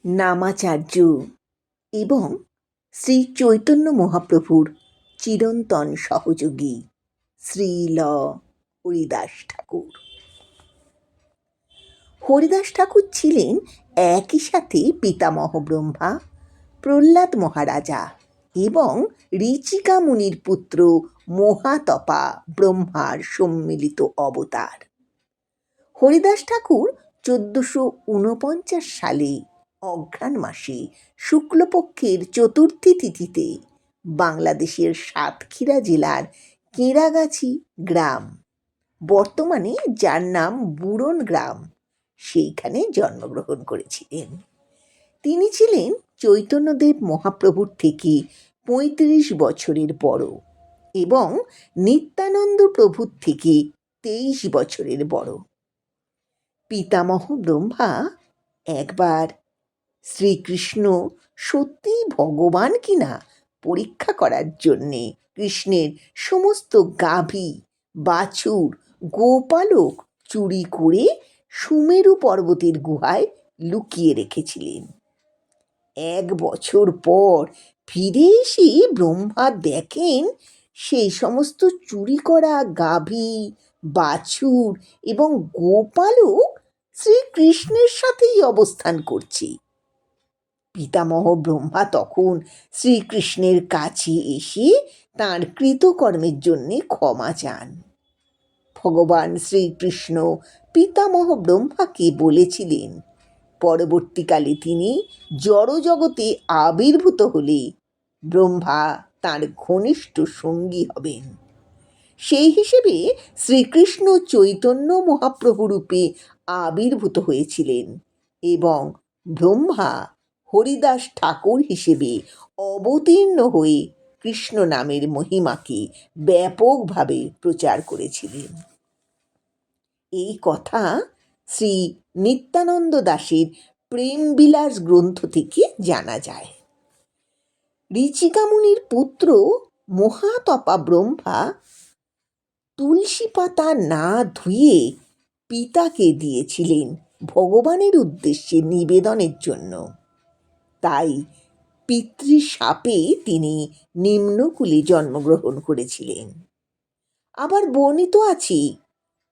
নামাচার্য এবং শ্রী চৈতন্য মহাপ্রভুর চিরন্তন সহযোগী শ্রীল হরিদাস ঠাকুর। হরিদাস ঠাকুর ছিলেন একই সাথে পিতামহ ব্রহ্মা, প্রহ্লাদ মহারাজা এবং ঋচিকা মুনির পুত্র মহাতপা ব্রহ্মার সম্মিলিত অবতার। হরিদাস ঠাকুর 1449 সালে অঘ্রাণ মাসে শুক্লপক্ষের চতুর্থী তিথিতে বাংলাদেশের সাতক্ষীরা জেলার কেরাগাছি গ্রাম, বর্তমানে যার নাম বুড়ন গ্রাম, সেইখানে জন্মগ্রহণ করেছিলেন। তিনি ছিলেন চৈতন্যদেব মহাপ্রভুর থেকে 35 বছরের বড় এবং নিত্যানন্দ প্রভুর থেকে 23 বছরের বড়। পিতামহ ব্রহ্মা একবার শ্রীকৃষ্ণ সত্যি ভগবান কিনা পরীক্ষা করার জন্যে কৃষ্ণের সমস্ত গাভী, বাছুর, গোপালক চুরি করে সুমেরু পর্বতের গুহায় লুকিয়ে রেখেছিলেন। 1 বছর পর ফিরে এসে ব্রহ্মা দেখেন সেই সমস্ত চুরি করা গাভী, বাছুর এবং গোপালক শ্রীকৃষ্ণের সাথেই অবস্থান করছে। পিতামহ ব্রহ্মা তখন শ্রীকৃষ্ণের কাছে এসে তাঁর কৃতকর্মের জন্যে ক্ষমা চান। ভগবান শ্রীকৃষ্ণ পিতামহ ব্রহ্মাকে বলেছিলেন পরবর্তীকালে তিনি জড়জগতে আবির্ভূত হলে ব্রহ্মা তাঁর ঘনিষ্ঠ সঙ্গী হবেন। সেই হিসেবে শ্রীকৃষ্ণ চৈতন্য মহাপ্রভু রূপে আবির্ভূত হয়েছিলেন এবং ব্রহ্মা হরিদাস ঠাকুর হিসেবে অবতীর্ণ হয়ে কৃষ্ণ নামের মহিমাকে ব্যাপকভাবে প্রচার করেছিলেন। এই কথা শ্রী নিত্যানন্দ দাশের প্রেমবিলাস গ্রন্থ থেকে জানা যায়। ঋচিকা মুনির পুত্র মহাতপা ব্রহ্মা তুলসী পাতা না ধুয়ে পিতাকে দিয়েছিলেন ভগবানের উদ্দেশ্যে নিবেদনের জন্য। তাই পিতৃশাপে তিনি নিম্নকুলে জন্মগ্রহণ করেছিলেন। আবার বর্ণিত আছে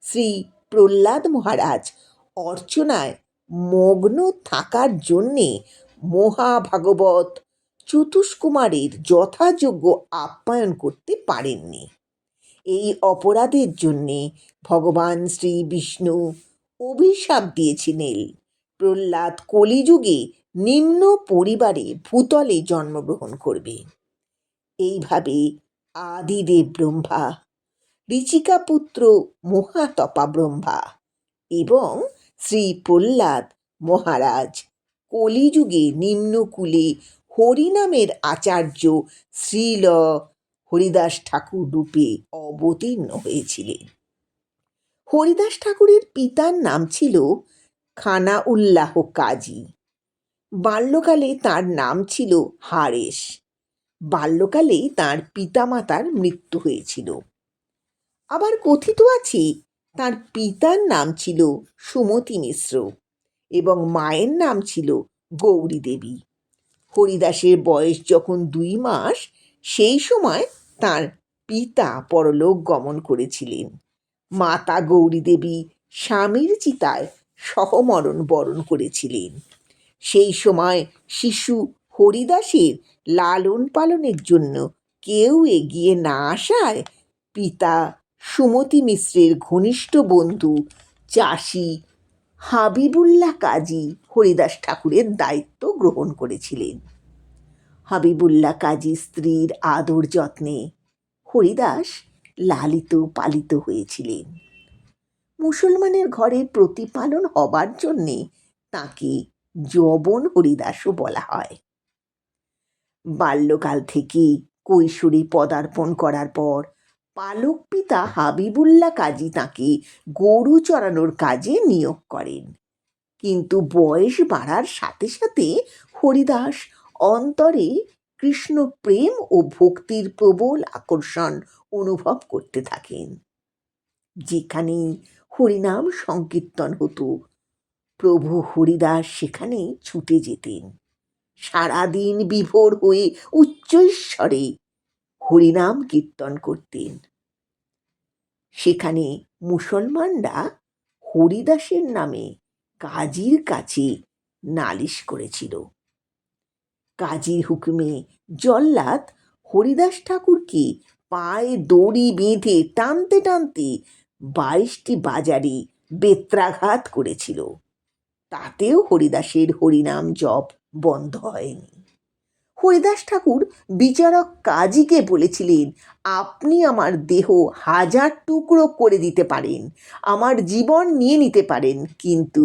শ্রী প্রহ্লাদ মহারাজ অর্চনায় মগ্ন থাকার জন্যে মহাভাগবত চতুষ্কুমারের যথাযোগ্য আপ্যায়ন করতে পারেননি। এই অপরাধের জন্যে ভগবান শ্রী বিষ্ণু অভিশাপ দিয়েছিলেন প্রহ্লাদ কলিযুগে নিম্ন পরিবারে ভূতলে জন্মগ্রহণ করবে। এইভাবে আদিদেব ব্রহ্মা, ঋচিকা পুত্র মহাতপা ব্রহ্মা এবং শ্রী প্রহ্লাদ মহারাজ কলিযুগে নিম্নকুলে হরিনামের আচার্য শ্রীল হরিদাস ঠাকুর রূপে অবতীর্ণ হয়েছিলেন। হরিদাস ঠাকুরের পিতার নাম ছিল খানাউল্লাহ কাজী। বাল্যকালে তার নাম ছিল হারেশ। বাল্যকালে তার পিতামাতার মৃত্যু হয়েছিল। আবার কথিত আছে তার পিতার নাম ছিল সুমতি মিশ্র এবং মায়ের নাম ছিল গৌরী দেবী। হরিদাসের বয়স যখন 2 মাস, সেই সময় তার পিতা পরলোক গমন করেছিলেন। মাতা গৌরী দেবী স্বামীর চিতায় সহমরণ বরণ করেছিলেন। সেই সময় শিশু হরিদাসের লালন পালনের জন্য কেউ এগিয়ে না আসায় পিতা সুমতি মিশ্রের ঘনিষ্ঠ বন্ধু চাষি হাবিবুল্লাহ কাজী হরিদাস ঠাকুরের দায়িত্ব গ্রহণ করেছিলেন। হাবিবুল্লাহ কাজী স্ত্রীর আদর যত্নে হরিদাস লালিত পালিত হয়েছিলেন। মুসলমানের ঘরে প্রতিপালন হবার জন্যে তাকে যবন হরিদাসও বলা হয়। বাল্যকাল থেকে কৈশোরে পদার্পণ করার পর পালক পিতা হাবিবুল্লাহ কাজী তাকে গরু চড়ানোর কাজে নিয়োগ করেন। কিন্তু বয়স বাড়ার সাথে সাথে হরিদাস অন্তরে কৃষ্ণ প্রেম ও ভক্তির প্রবল আকর্ষণ অনুভব করতে থাকেন। যেখানেই হরিনাম সংকীর্তন হতো, প্রভু হরিদাস সেখানে ছুটে যেতেন। সারাদিন বিভোর হয়ে উচ্চৈঃস্বরে হরিনাম কীর্তন করতেন। সেখানে মুসলমানরা হরিদাসের নামে কাজীর কাছে নালিশ করেছিল। কাজীর হুকুমে জল্লাদ হরিদাস ঠাকুরকে পায়ে দড়ি বেঁধে টানতে টানতে 22টি বাজারে বেত্রাঘাত করেছিল। তাতেও হরিদাসের হরিনাম জপ বন্ধ হয়নি। হরিদাস ঠাকুর বিচারক কাজীকে বলেছিলেন, আপনি আমার দেহ 1000 টুকরো করে দিতে পারেন, আমার জীবন নিয়ে নিতে পারেন, কিন্তু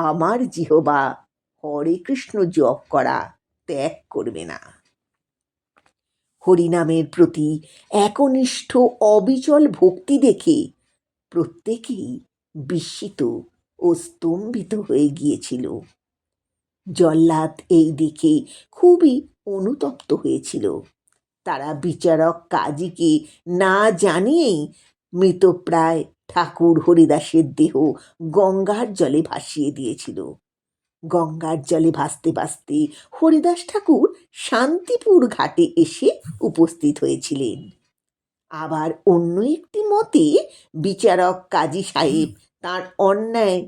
আমার জিহ্বা হরে কৃষ্ণ জপ করা ত্যাগ করবে না। হরিনামের প্রতি একনিষ্ঠ অবিচল ভক্তি দেখে প্রত্যেকেই বিস্মিত ও স্তম্ভিত হয়ে গিয়েছিল। জল্লাদ এই দেখে খুবই অনুতপ্ত হয়েছিল। তারা বিচারক কাজীকে না জানিয়েই মৃতপ্রায় ঠাকুর হরিদাসের দেহ গঙ্গার জলে ভাসিয়ে দিয়েছিল। গঙ্গার জলে ভাসতে ভাসতে হরিদাস ঠাকুর শান্তিপুর ঘাটে এসে উপস্থিত হয়েছিলেন। আবার অন্য একটি মতে বিচারক কাজী সাহেব তার অন্যায়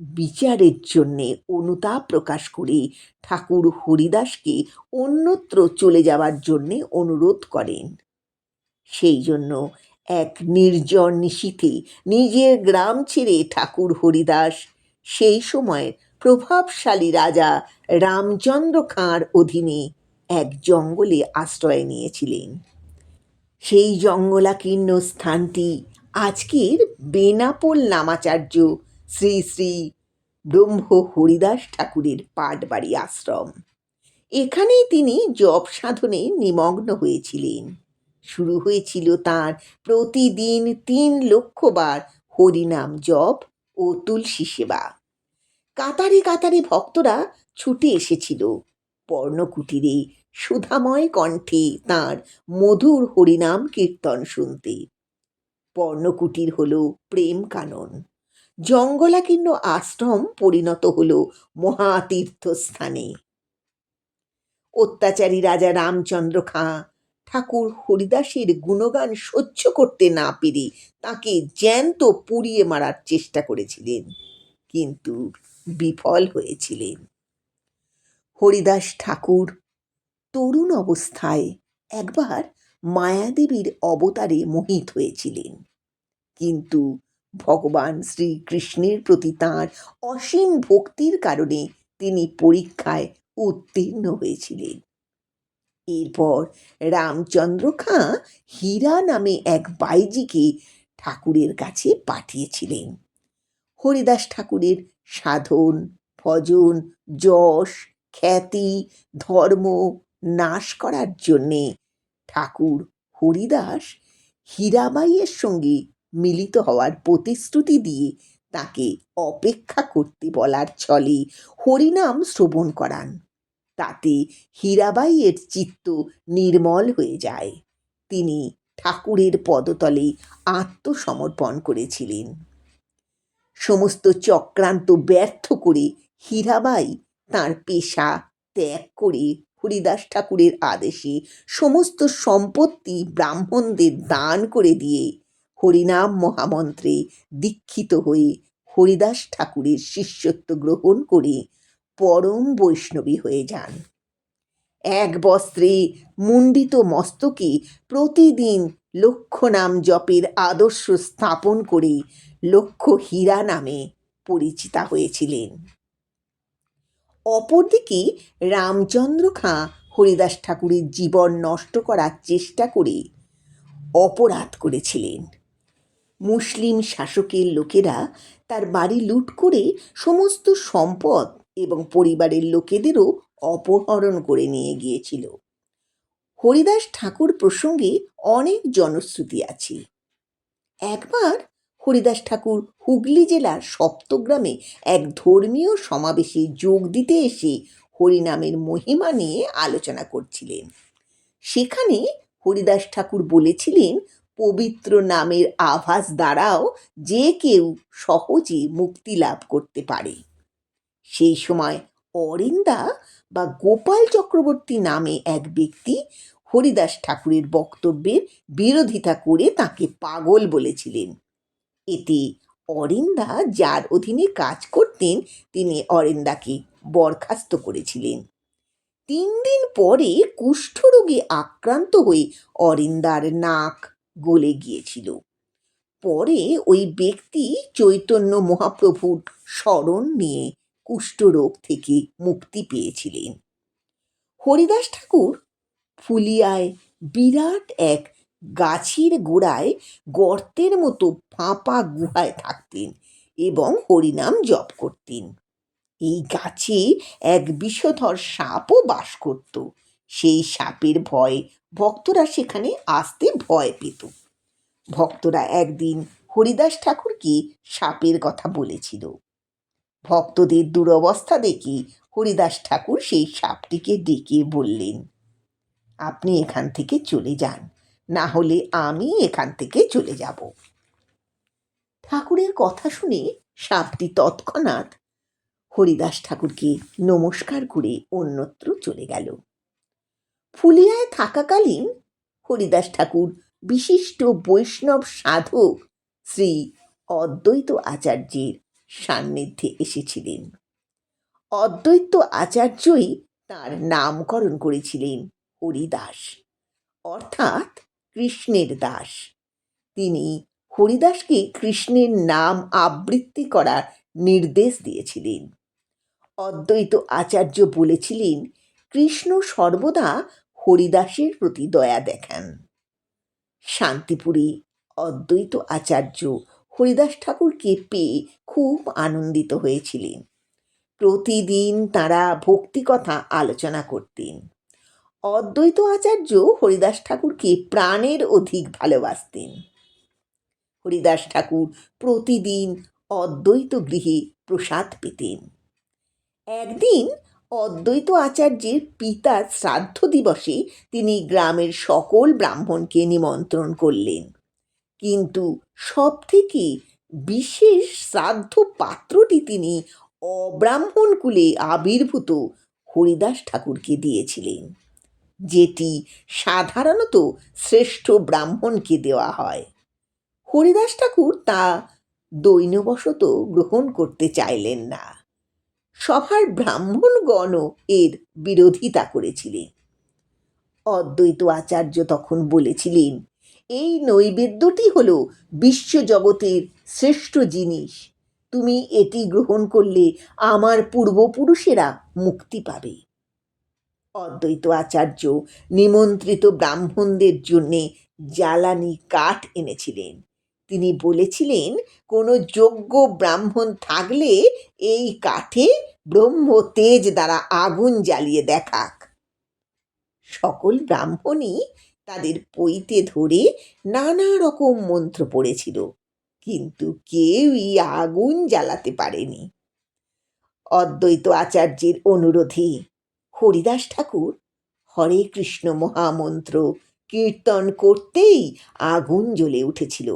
বিচারের জন্যে অনুতাপ প্রকাশ করে ঠাকুর হরিদাসকে অন্যত্র চলে যাওয়ার জন্যে অনুরোধ করেন। সেই জন্য এক নির্জন নিশীথে নিজের গ্রাম ছেড়ে ঠাকুর হরিদাস সেই সময় প্রভাবশালী রাজা রামচন্দ্র খাঁর অধীনে এক জঙ্গলে আশ্রয় নিয়েছিলেন। সেই জঙ্গলাকীর্ণ স্থানটি আজকের বেনাপোল নামাচার্য শ্রী শ্রী ব্রহ্ম হরিদাস ঠাকুরের পাটবাড়ি আশ্রম। এখানেই তিনি জপ সাধনে নিমগ্ন হয়েছিলেন। শুরু হয়েছিল তাঁর প্রতিদিন 3 লক্ষ বার হরিনাম জপ ও তুলসী সেবা। কাতারে কাতারে ভক্তরা ছুটে এসেছিল পর্ণকুটিরে সুধাময় কণ্ঠে তাঁর মধুর হরিনাম কীর্তন শুনতে। পর্ণকুটির হল প্রেম কানন, জঙ্গলাকীর্ণ আশ্রম পরিণত হল মহাতীর্থস্থানে। অত্যাচারী রাজা রামচন্দ্র খাঁ ঠাকুর হরিদাসের গুণগান সহ্য করতে না পেরে তাকে জ্যান্ত পুড়িয়ে মারার চেষ্টা করেছিলেন, কিন্তু বিফল হয়েছিলেন। হরিদাস ঠাকুর তরুণ অবস্থায় একবার মায়াদেবীর অবতারে মোহিত হয়েছিলেন, কিন্তু ভগবান শ্রীকৃষ্ণের প্রতি তাঁর অসীম ভক্তির কারণে তিনি পরীক্ষায় উত্তীর্ণ হয়েছিলেন। এরপর রামচন্দ্র খাঁ হীরা নামে এক বাইজিকে ঠাকুরের কাছে পাঠিয়েছিলেন। হরিদাস ঠাকুরের সাধন, ভজন, যশ, খ্যাতি, ধর্ম নাশ করার জন্যে ঠাকুর হরিদাস হীরাবাইয়ের সঙ্গে মিলিত হওয়ার প্রতিশ্রুতি দিয়ে তাকে অপেক্ষা করতে বলার ছলে হরিনাম শ্রবণ করান। তাতে হীরাবাইয়ের চিত্ত নির্মল হয়ে যায়। তিনি ঠাকুরের পদতলে আত্মসমর্পণ করেছিলেন। সমস্ত চক্রান্ত ব্যর্থ করে হীরাবাই তাঁর পেশা ত্যাগ করে হরিদাস ঠাকুরের আদেশে সমস্ত সম্পত্তি ব্রাহ্মণদের দান করে দিয়ে হরিনাম মহামন্ত্রে দীক্ষিত হয়ে হরিদাস ঠাকুরের শিষ্যত্ব গ্রহণ করে পরম বৈষ্ণবী হয়ে যান। এক বস্ত্রে মুণ্ডিত মস্তকে প্রতিদিন লক্ষ নাম জপের আদর্শ স্থাপন করে লক্ষ হীরা নামে পরিচিতা হয়েছিলেন। অপরদিকে রামচন্দ্র খাঁ হরিদাস ঠাকুরের জীবন নষ্ট করার চেষ্টা করে অপরাধ করেছিলেন। মুসলিম শাসকের লোকেরা তার বাড়ি লুট করে সমস্ত সম্পদ এবং পরিবারের লোকেদেরও অপহরণ করে নিয়ে গিয়েছিল। হরিদাস ঠাকুর প্রসঙ্গে অনেক জনশ্রুতি আছে। একবার হরিদাস ঠাকুর হুগলি জেলার সপ্তগ্রামে এক ধর্মীয় সমাবেশে যোগ দিতে এসে হরিনামের মহিমা নিয়ে আলোচনা করছিলেন। সেখানে হরিদাস ঠাকুর বলেছিলেন, পবিত্র নামের আভাস দ্বারাও যে কেউ সহজে মুক্তি লাভ করতে পারে। সেই সময় অরিন্দা বা গোপাল চক্রবর্তী নামে এক ব্যক্তি হরিদাস ঠাকুরের বক্তব্যের বিরোধিতা করে তাকে পাগল বলেছিলেন। এতে অরিন্দা, যার অধীনে কাজ করতেন, তিনি অরিন্দাকে বরখাস্ত করেছিলেন। 3 দিন পরে কুষ্ঠরোগে আক্রান্ত হয়ে অরিন্দার নাক গলে গিয়েছিল। পরে ওই ব্যক্তি চৈতন্য মহাপ্রভুর শরণ নিয়ে কুষ্ঠরোগ থেকে মুক্তি পেয়েছিলেন। হরিদাস ঠাকুর ফুলিয়ায় বিরাট এক গাছের গোড়ায় গর্তের মতো ফাঁপা গুহায় থাকতেন এবং হরিনাম জপ করতেন। এই গাছে এক বিষধর সাপও বাস করত। সেই সাপের ভয়ে ভক্তরা সেখানে আসতে ভয় পেত। ভক্তরা একদিন হরিদাস ঠাকুরকে সাপের কথা বলেছিল। ভক্তদের দুরবস্থা দেখে হরিদাস ঠাকুর সেই সাপটিকে ডেকে বললেন, আপনি এখান থেকে চলে যান, না হলে আমি এখান থেকে চলে যাব। ঠাকুরের কথা শুনে সাপটি তৎক্ষণাৎ হরিদাস ঠাকুরকে নমস্কার করে অন্যত্র চলে গেল। ফুলিয়ায় থাকাকালীন হরিদাস ঠাকুর বিশিষ্ট বৈষ্ণব সাধক শ্রী অদ্বৈত আচার্যের সান্নিধ্যে এসেছিলেন। অদ্বৈত আচার্যই তার নামকরণ করেছিলেন হরিদাস, অর্থাৎ কৃষ্ণের দাস। তিনি হরিদাসকে কৃষ্ণের নাম আবৃত্তি করার নির্দেশ দিয়েছিলেন। অদ্বৈত আচার্য বলেছিলেন, কৃষ্ণ সর্বদা হরিদাসের প্রতি দয়া দেখান। শান্তিপুরে অদ্বৈত আচার্য হরিদাস ঠাকুরকে পেয়ে খুব আনন্দিত হয়েছিলেন। প্রতিদিন তারা ভক্তি কথা আলোচনা করতেন। অদ্বৈত আচার্য হরিদাস ঠাকুরকে প্রাণের অধিক ভালোবাসতেন। হরিদাস ঠাকুর প্রতিদিন অদ্বৈত গৃহে প্রসাদ পেতেন। একদিন অদ্বৈত আচার্যের পিতার শ্রাদ্ধ দিবসে তিনি গ্রামের সকল ব্রাহ্মণকে নিমন্ত্রণ করলেন, কিন্তু সবথেকে বিশেষ শ্রাদ্ধ পাত্রটি তিনি অব্রাহ্মণ কুলে আবির্ভূত হরিদাস ঠাকুরকে দিয়েছিলেন, যেটি সাধারণত শ্রেষ্ঠ ব্রাহ্মণকে দেওয়া হয়। হরিদাস ঠাকুর তা দৈন্যবশত গ্রহণ করতে চাইলেন না। সভার ব্রাহ্মণগণও এর বিরোধিতা করেছিলেন। অদ্বৈত আচার্য তখন বলেছিলেন, এই নৈবেদ্যটি হল বিশ্বজগতের শ্রেষ্ঠ জিনিস। তুমি এটি গ্রহণ করলে আমার পূর্বপুরুষেরা মুক্তি পাবে। অদ্বৈত আচার্য নিমন্ত্রিত ব্রাহ্মণদের জন্যে জ্বালানি কাঠ এনেছিলেন। তিনি বলেছিলেন, কোনো যোগ্য ব্রাহ্মণ থাকলে এই কাঠে ব্রহ্ম তেজ দ্বারা আগুন জ্বালিয়ে দেখাক। সকল ব্রাহ্মণই তাদের পৈতে ধরে নানা রকম মন্ত্র পড়েছিল, কিন্তু কেউই আগুন জ্বালাতে পারেনি। অদ্বৈত আচার্যের অনুরোধে হরিদাস ঠাকুর হরে কৃষ্ণ মহামন্ত্র কীর্তন করতেই আগুন জ্বলে উঠেছিল।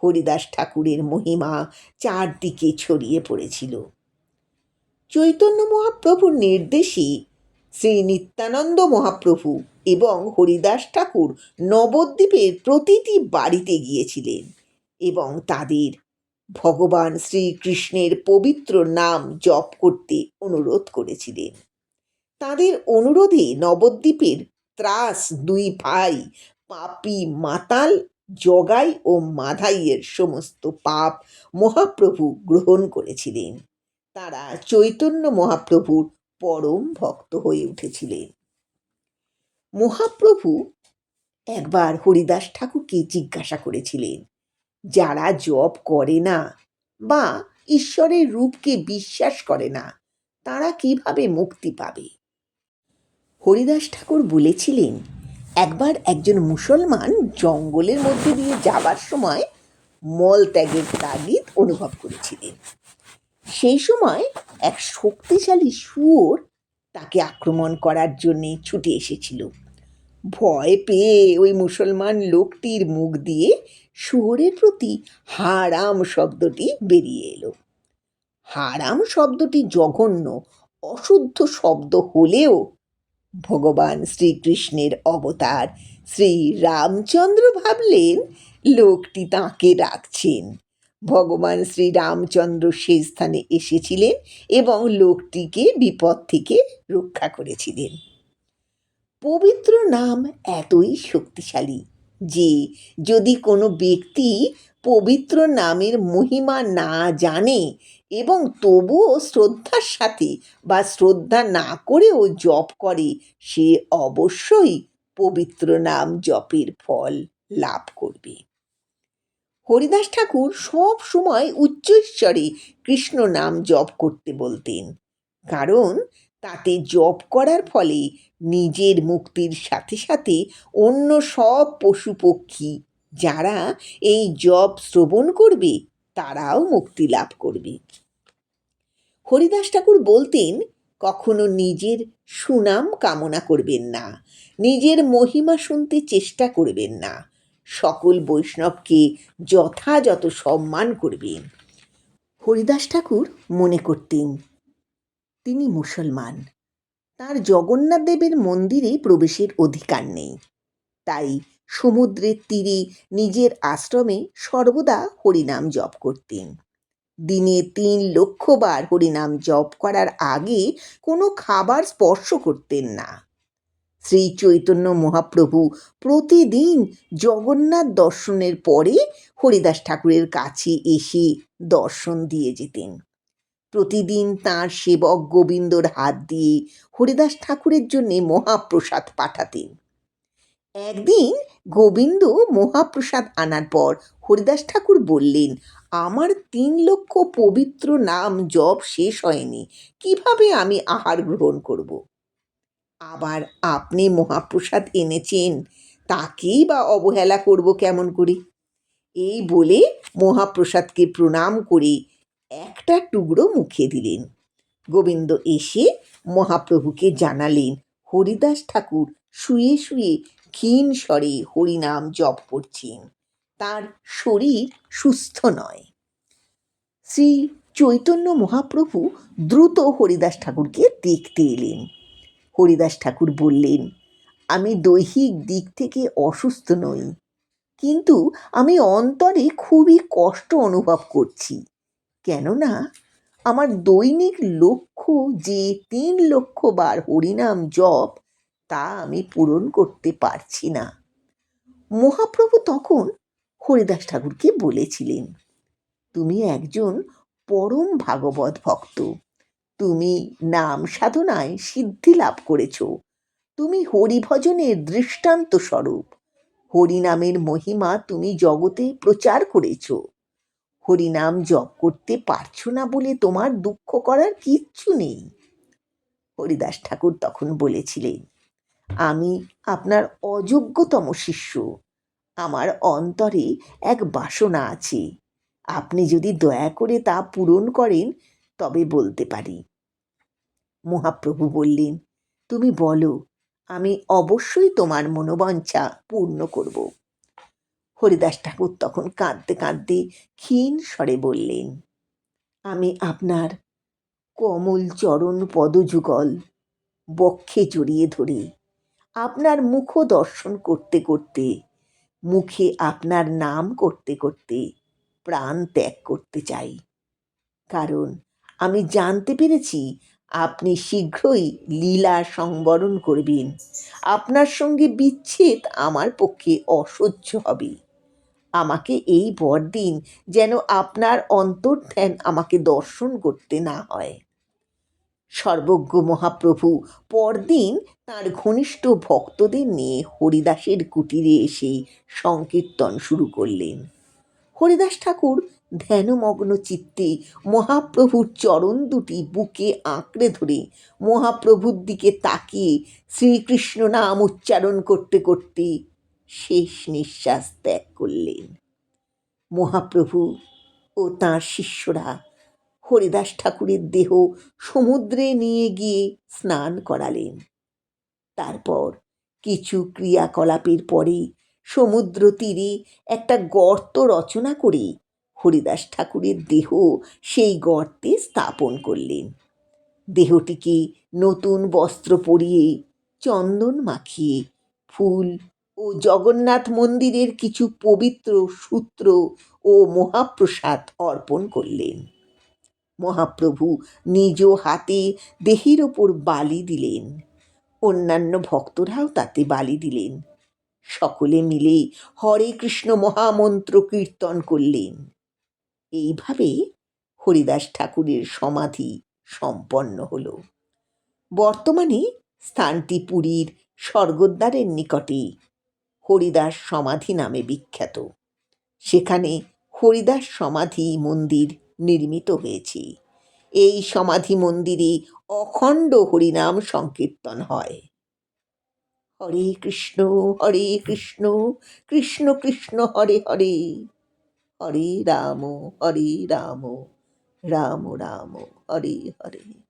হরিদাস ঠাকুরের মহিমা চারদিকে ছড়িয়ে পড়েছিল। চৈতন্য মহাপ্রভুর নির্দেশে শ্রী নিত্যানন্দ মহাপ্রভু এবং হরিদাস ঠাকুর নবদ্বীপের প্রতিটি বাড়িতে গিয়েছিলেন এবং তাদের ভগবান শ্রীকৃষ্ণের পবিত্র নাম জপ করতে অনুরোধ করেছিলেন। তাদের অনুরোধে নবদ্বীপের ত্রাস 2 ভাই পাপী মাতাল জগাই ও মাধাইয়ের সমস্ত পাপ মহাপ্রভু গ্রহণ করেছিলেন। তারা চৈতন্য মহাপ্রভুর পরম ভক্ত হয়ে উঠেছিলেন। মহাপ্রভু একবার হরিদাস ঠাকুরকে জিজ্ঞাসা করেছিলেন, যারা জপ করে না বা ঈশ্বরের রূপকে বিশ্বাস করে না, তারা কিভাবে মুক্তি পাবে? হরিদাস ঠাকুর বলেছিলেন, একবার একজন মুসলমান জঙ্গলের মধ্যে দিয়ে যাবার সময় মল ত্যাগের তাগিদ অনুভব করেছিলেন। সেই সময় এক শক্তিশালী শুয়োর তাকে আক্রমণ করার জন্যে ছুটে এসেছিল। ভয় পেয়ে ওই মুসলমান লোকটির মুখ দিয়ে শুয়োরের প্রতি হারাম শব্দটি বেরিয়ে এলো। হারাম শব্দটি জঘন্য অশুদ্ধ শব্দ হলেও ভগবান শ্রীকৃষ্ণের অবতার শ্রী রামচন্দ্র ভাবলেন লোকটি তাঁকে ডাকছেন। ভগবান শ্রীরামচন্দ্র সেই স্থানে এসেছিলেন এবং লোকটিকে বিপদ থেকে রক্ষা করেছিলেন। পবিত্র নাম এতই শক্তিশালী যে যদি কোনো ব্যক্তি পবিত্র নামের মহিমা না জানে এবং তবুও শ্রদ্ধার সাথে বা শ্রদ্ধা না করেও জপ করে, সে অবশ্যই পবিত্র নাম জপের ফল লাভ করবে। হরিদাস ঠাকুর সব সময় উচ্চস্বরে কৃষ্ণ নাম জপ করতে বলতেন, কারণ তাতে জপ করার ফলে নিজের মুক্তির সাথে সাথে অন্য সব পশু পক্ষী যারা এই জপ শ্রবণ করবে তারাও মুক্তি লাভ করবে। হরিদাস ঠাকুর বলতেন, কখনো নিজের সুনাম কামনা করবেন না, নিজের মহিমা শুনতে চেষ্টা করবেন না, সকল বৈষ্ণবকে যথাযথ সম্মান করবেন। হরিদাস ঠাকুর মনে করতেন তিনি মুসলমান, তার জগন্নাথ দেবের মন্দিরে প্রবেশের অধিকার নেই, তাই সমুদ্রের তীরে নিজের আশ্রমে সর্বদা হরিনাম জপ করতেন। দিনে ৩ লক্ষ বার হরিনাম জপ করার আগে কোনো খাবার স্পর্শ করতেন না। শ্রী চৈতন্য মহাপ্রভু প্রতিদিন জগন্নাথ দর্শনের পরে হরিদাস ঠাকুরের কাছে এসে দর্শন দিয়ে যেতেন। প্রতিদিন তাঁর সেবক গোবিন্দর হাত দিয়ে হরিদাস ঠাকুরের জন্যে মহাপ্রসাদ পাঠাতেন। একদিন গোবিন্দ মহাপ্রসাদ আনার পর হরিদাস ঠাকুর বললেন, আমার ৩ লক্ষ পবিত্র নাম জপ শেষ হয়নি, কিভাবে আমি আহার গ্রহণ করব? আবার আপনি মহাপ্রসাদ এনেছেন, তাকেই বা অবহেলা করব কেমন করে? এই বলে মহাপ্রসাদকে প্রণাম করে একটা টুকরো মুখে দিলেন। গোবিন্দ এসে মহাপ্রভুকে জানালেন হরিদাস ঠাকুর শুয়ে শুয়ে ক্ষীণ স্বরে হরিনাম জপ করছেন, তার শরীর সুস্থ নয়। শ্রী চৈতন্য মহাপ্রভু দ্রুত হরিদাস ঠাকুরকে দেখতে এলেন। হরিদাস ঠাকুর বললেন, আমি দৈহিক দিক থেকে অসুস্থ নই, কিন্তু আমি অন্তরে খুবই কষ্ট অনুভব করছি, কেননা আমার দৈনিক লক্ষ্য যে ৩ লক্ষ বার হরিনাম জপ, তা আমি পূরণ করতে পারছি না। মহাপ্রভু তখন হরিদাস ঠাকুরকে বলেছিলেন, তুমি একজন পরম ভাগবত ভক্ত, তুমি নাম সাধনায় সিদ্ধি লাভ করেছ, তুমি হরিভজনের দৃষ্টান্ত স্বরূপ, হরিনামের মহিমা তুমি জগতে প্রচার করেছ। হরিনাম জপ করতে পারছো না বলে তোমার দুঃখ করার কিচ্ছু নেই। হরিদাস ঠাকুর তখন বলেছিলেন, আমি আপনার অযোগ্যতম শিষ্য, আমার অন্তরে এক বাসনা আছে, আপনি যদি দয়া করে তা পূরণ করেন তবে বলতে পারি। মহাপ্রভু বললেন, তুমি বলো, আমি অবশ্যই তোমার মনোবাঞ্ছা পূর্ণ করব। হরিদাস ঠাকুর তখন কাঁদতে কাঁদতে ক্ষীণ স্বরে বললেন, আমি আপনার কমল চরণ পদযুগল বক্ষে জড়িয়ে ধরে আপনার মুখ দর্শন করতে করতে, মুখে আপনার নাম করতে করতে প্রাণ ত্যাগ করতে চাই, কারণ আমি জানতে পেরেছি আপনি শীঘ্রই লীলা সংবরণ করবেন, আপনার সঙ্গে বিচ্ছেদ আমার পক্ষে অসহ্য হবে। আমাকে এই বর দিন যেন আপনার অন্তর্ধ্যান আমাকে দর্শন করতে না হয়। সর্বজ্ঞ মহাপ্রভু পরদিন তাঁর ঘনিষ্ঠ ভক্তদের নিয়ে হরিদাসের কুটিরে এসে সংকীর্তন শুরু করলেন। হরিদাস ঠাকুর ধ্যানমগ্ন চিত্তে মহাপ্রভুর চরণ দুটি বুকে আঁকড়ে ধরে মহাপ্রভুর দিকে তাকিয়ে শ্রীকৃষ্ণ নাম উচ্চারণ করতে করতে শেষ নিঃশ্বাস ত্যাগ করলেন। মহাপ্রভু ও তাঁর শিষ্যরা হরিদাস ঠাকুরের দেহ সমুদ্রে নিয়ে গিয়ে স্নান করালেন। তারপর কিছু ক্রিয়াকলাপের পরে সমুদ্র তীরে একটা গর্ত রচনা করে হরিদাস ঠাকুরের দেহ সেই গর্তে স্থাপন করলেন। দেহটিকে নতুন বস্ত্র পরিয়ে, চন্দন মাখিয়ে, ফুল ও জগন্নাথ মন্দিরের কিছু পবিত্র সূত্র ও মহাপ্রসাদ অর্পণ করলেন। মহাপ্রভু নিজ হাতে দেহের ওপর বালি দিলেন। অন্যান্য ভক্তরাও তাতে বালি দিলেন। সকলে মিলে হরে কৃষ্ণ মহামন্ত্র কীর্তন করলেন। এইভাবে হরিদাস ঠাকুরের সমাধি সম্পন্ন হল। বর্তমানে স্থানটি পুরীর স্বর্গদ্বারের নিকটে হরিদাস সমাধি নামে বিখ্যাত। সেখানে হরিদাস সমাধি মন্দির নির্মিত হয়েছে। এই সমাধি মন্দিরে অখণ্ড হরিনাম সংকীর্তন হয়। হরে কৃষ্ণ কৃষ্ণ কৃষ্ণ হরে হরে, হরে রাম রাম রাম হরে হরে।